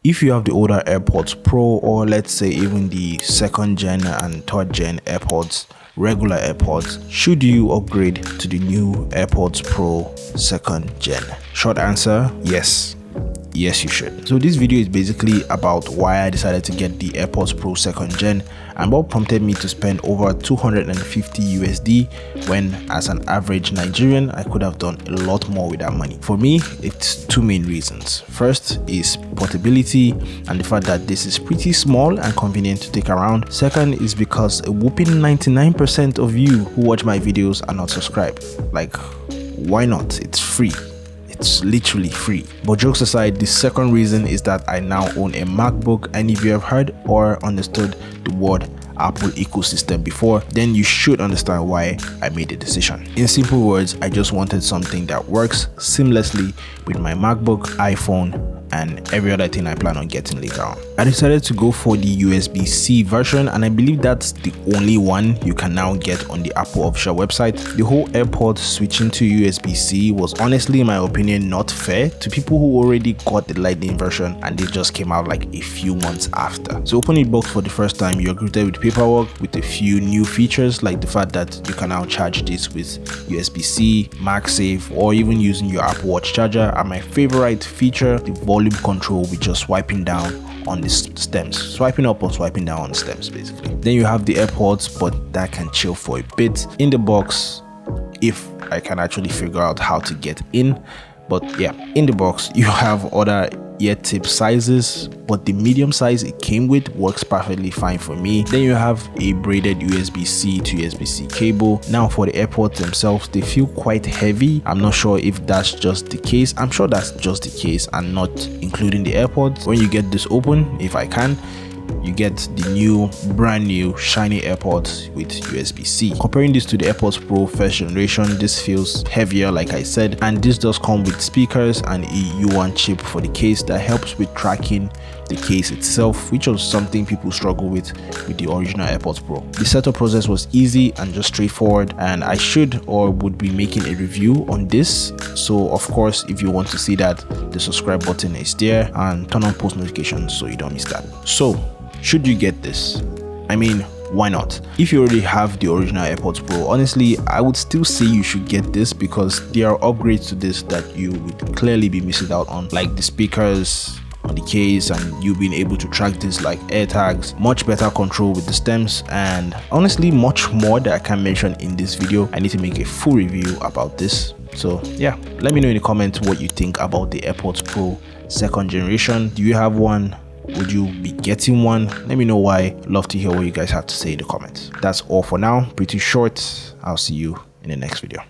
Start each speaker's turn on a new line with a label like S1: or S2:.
S1: If you have the older AirPods Pro, or let's say even the 2nd gen and 3rd gen AirPods, regular AirPods, should you upgrade to the new AirPods Pro 2nd gen? Short answer, yes. Yes, you should. So this video is basically about why I decided to get the AirPods Pro 2nd gen and what prompted me to spend over 250 USD when, as an average Nigerian, I could have done a lot more with that money. For me, it's two main reasons. First is portability and the fact that this is pretty small and convenient to take around. Second is because a whopping 99% of you who watch my videos are not subscribed. Like, why not? It's free. It's literally free. But jokes aside, the second reason is that I now own a MacBook, and if you have heard or understood the word Apple ecosystem before, then you should understand why I made the decision. In simple words, I just wanted something that works seamlessly with my MacBook, iPhone, and every other thing I plan on getting later on. I decided to go for the USB-C version, and I believe that's the only one you can now get on the Apple official website. The whole AirPods switching to USB-C was honestly, in my opinion, not fair to people who already got the Lightning version and they just came out like a few months after. So opening the box for the first time, you're greeted with paperwork with a few new features, like the fact that you can now charge this with USB-C, MagSafe, or even using your Apple Watch charger, and my favorite feature, the volume control with just swiping down on the stems, swiping up or swiping down on the stems basically. Then you have the AirPods, but that can chill for a bit in the box if I can actually figure out how to get in. But yeah, in the box you have other ear tip sizes, but the medium size it came with works perfectly fine for me. Then you have a braided USB-C to USB-C cable. Now for the AirPods themselves, they feel quite heavy. I'm not sure if that's just the case. I'm sure that's just the case and not including the AirPods. When you get this open, if I can, you get the new brand new shiny AirPods with USB-C. Comparing this to the AirPods Pro 1st generation, this feels heavier like I said, and this does come with speakers and a U1 chip for the case that helps with tracking the case itself, which was something people struggle with the original AirPods Pro. The setup process was easy and just straightforward, and I should or would be making a review on this. So of course, if you want to see that, the subscribe button is there, and turn on post notifications so you don't miss that. So should you get this? I mean, why not? If you already have the original AirPods Pro, honestly, I would still say you should get this because there are upgrades to this that you would clearly be missing out on, like the speakers on the case and you being able to track this like AirTags, much better control with the stems, and honestly much more that I can't mention in this video. I need to make a full review about this. So yeah, let me know in the comments what you think about the AirPods Pro 2nd generation. Do you have one? Would you be getting one? Let me know why. Love to hear what you guys have to say in the comments. That's all for now. Pretty short. I'll see you in the next video.